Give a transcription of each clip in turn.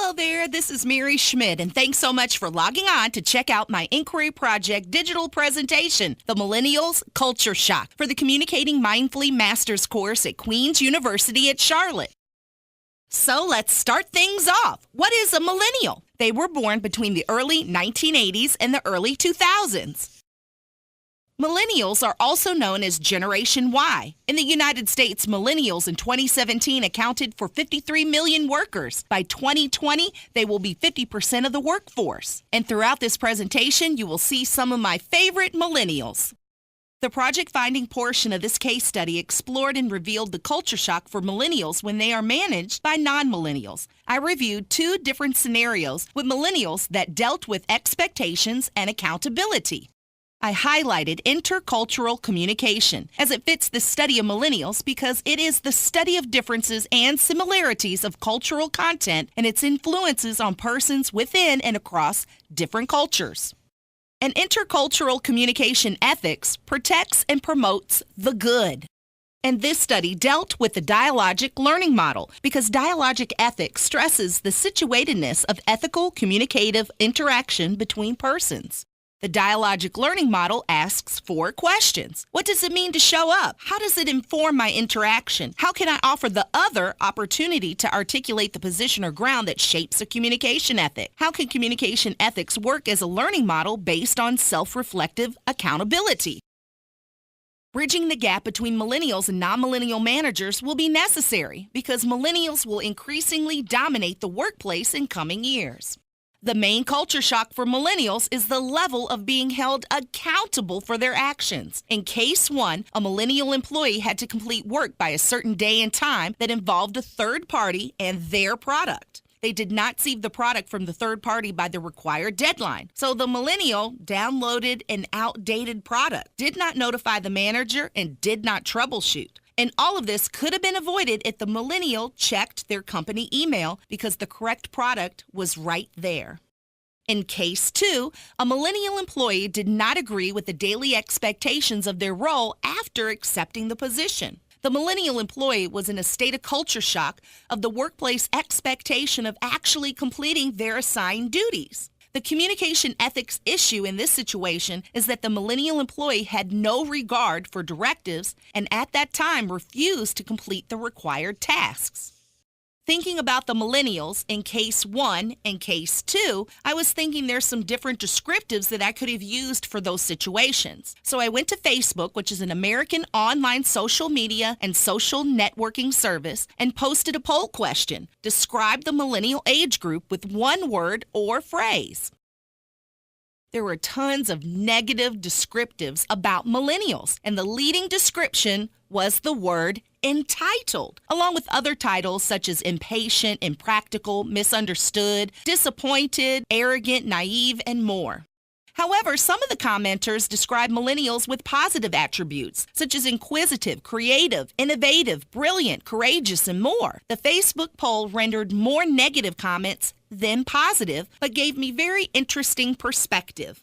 Hello there, this is Mschmitt, and thanks so much for logging on to check out my Inquiry Project digital presentation, The Millennials Culture Shock, for the Communicating Mindfully Master's course at Queen's University at Charlotte. So let's start things off. What is a millennial? They were born between the early 1980s and the early 2000s. Millennials are also known as Generation Y. In the United States, millennials in 2017 accounted for 53 million workers. By 2020, they will be 50% of the workforce. And throughout this presentation, you will see some of my favorite millennials. The project finding portion of this case study explored and revealed the culture shock for millennials when they are managed by non-millennials. I reviewed two different scenarios with millennials that dealt with expectations and accountability. I highlighted intercultural communication as it fits the study of millennials because it is the study of differences and similarities of cultural content and its influences on persons within and across different cultures. An intercultural communication ethics protects and promotes the good. And this study dealt with the dialogic learning model because dialogic ethics stresses the situatedness of ethical communicative interaction between persons. The dialogic learning model asks 4 questions. What does it mean to show up? How does it inform my interaction? How can I offer the other opportunity to articulate the position or ground that shapes a communication ethic? How can communication ethics work as a learning model based on self-reflective accountability? Bridging the gap between millennials and non-millennial managers will be necessary because millennials will increasingly dominate the workplace in coming years. The main culture shock for millennials is the level of being held accountable for their actions. In case 1, a millennial employee had to complete work by a certain day and time that involved a third party and their product. They did not receive the product from the third party by the required deadline. So the millennial downloaded an outdated product, did not notify the manager, and did not troubleshoot. And all of this could have been avoided if the millennial checked their company email because the correct product was right there. In case 2, a millennial employee did not agree with the daily expectations of their role after accepting the position. The millennial employee was in a state of culture shock of the workplace expectation of actually completing their assigned duties. The communication ethics issue in this situation is that the millennial employee had no regard for directives and at that time refused to complete the required tasks. Thinking about the millennials in case 1 and case 2, I was thinking there's some different descriptives that I could have used for those situations. So I went to Facebook, which is an American online social media and social networking service, and posted a poll question. Describe the millennial age group with one word or phrase. There were tons of negative descriptives about millennials, and the leading description was the word entitled, along with other titles such as impatient, impractical, misunderstood, disappointed, arrogant, naive, and more. However, some of the commenters describe millennials with positive attributes, such as inquisitive, creative, innovative, brilliant, courageous, and more. The Facebook poll rendered more negative comments than positive, but gave me very interesting perspective.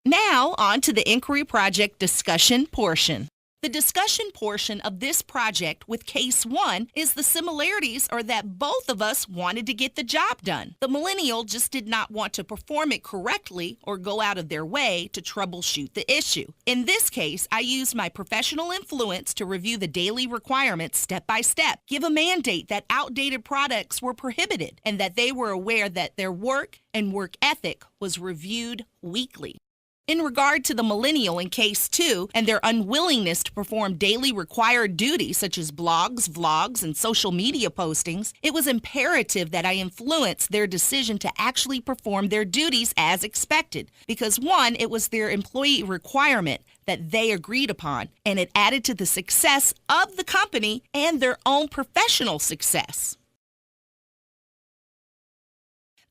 Now, on to the Inquiry Project discussion portion. The discussion portion of this project with case 1 is the similarities are that both of us wanted to get the job done. The millennial just did not want to perform it correctly or go out of their way to troubleshoot the issue. In this case, I used my professional influence to review the daily requirements step by step, give a mandate that outdated products were prohibited, and that they were aware that their work and work ethic was reviewed weekly. In regard to the millennial in case 2 and their unwillingness to perform daily required duties such as blogs, vlogs, and social media postings, it was imperative that I influence their decision to actually perform their duties as expected because 1, it was their employee requirement that they agreed upon, and it added to the success of the company and their own professional success.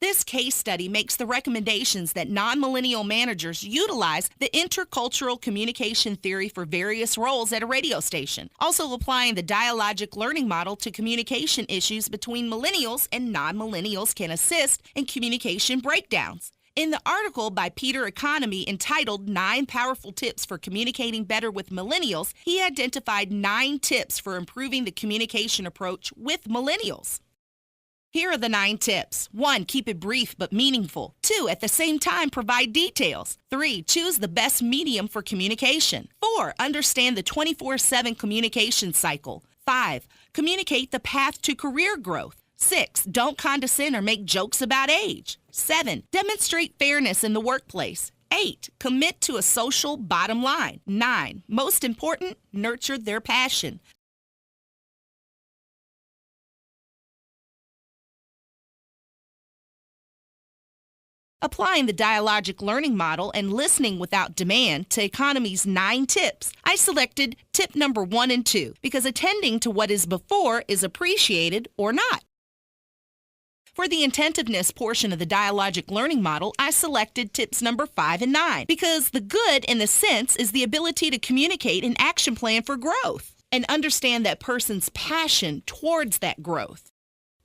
This case study makes the recommendations that non-millennial managers utilize the intercultural communication theory for various roles at a radio station, also applying the dialogic learning model to communication issues between millennials and non-millennials can assist in communication breakdowns. In the article by Peter Economy entitled 9 Powerful Tips for Communicating Better with Millennials, he identified 9 tips for improving the communication approach with millennials. Here are the 9 tips. 1. Keep it brief but meaningful. 2. At the same time, provide details. 3. Choose the best medium for communication. 4. Understand the 24/7 communication cycle. 5. Communicate the path to career growth. 6. Don't condescend or make jokes about age. 7. Demonstrate fairness in the workplace. 8. Commit to a social bottom line. 9. Most important, nurture their passion. Applying the dialogic learning model and listening without demand to Economy's 9 tips, I selected tip number 1 and 2 because attending to what is before is appreciated or not. For the attentiveness portion of the dialogic learning model, I selected tips number 5 and 9 because the good in the sense is the ability to communicate an action plan for growth and understand that person's passion towards that growth.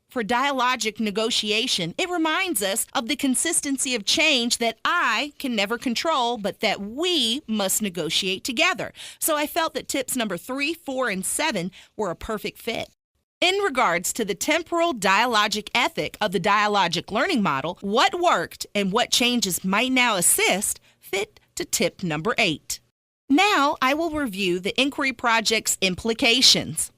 For dialogic negotiation, it reminds us of the consistency of change that I can never control, but that we must negotiate together. So I felt that tips number 3, 4, and 7 were a perfect fit. In regards to the temporal dialogic ethic of the dialogic learning model, what worked and what changes might now assist fit to tip number 8. Now I will review the inquiry project's implications.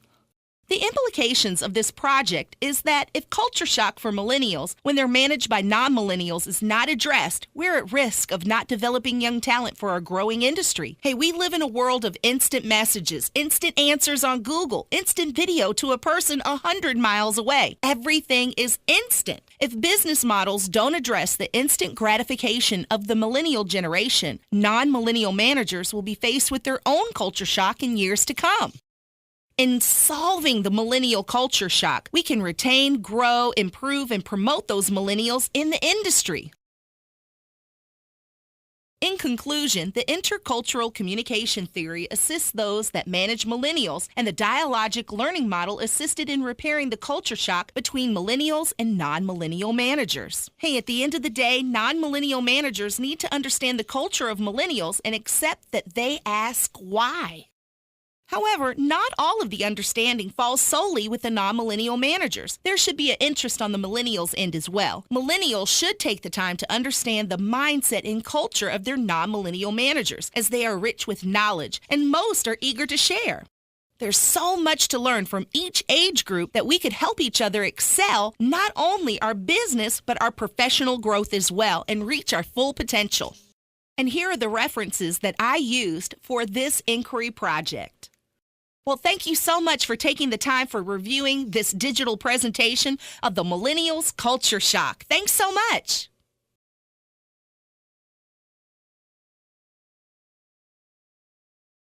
The implications of this project is that if culture shock for millennials when they're managed by non-millennials is not addressed, we're at risk of not developing young talent for our growing industry. Hey, we live in a world of instant messages, instant answers on Google, instant video to a person 100 miles away. Everything is instant. If business models don't address the instant gratification of the millennial generation, non-millennial managers will be faced with their own culture shock in years to come. In solving the millennial culture shock, we can retain, grow, improve, and promote those millennials in the industry. In conclusion, the intercultural communication theory assists those that manage millennials, and the dialogic learning model assisted in repairing the culture shock between millennials and non-millennial managers. Hey, at the end of the day, non-millennial managers need to understand the culture of millennials and accept that they ask why. However, not all of the understanding falls solely with the non-millennial managers. There should be an interest on the millennials' end as well. Millennials should take the time to understand the mindset and culture of their non-millennial managers, as they are rich with knowledge, and most are eager to share. There's so much to learn from each age group that we could help each other excel not only our business, but our professional growth as well, and reach our full potential. And here are the references that I used for this inquiry project. Well, thank you so much for taking the time for reviewing this digital presentation of the Millennials Culture Shock. Thanks so much.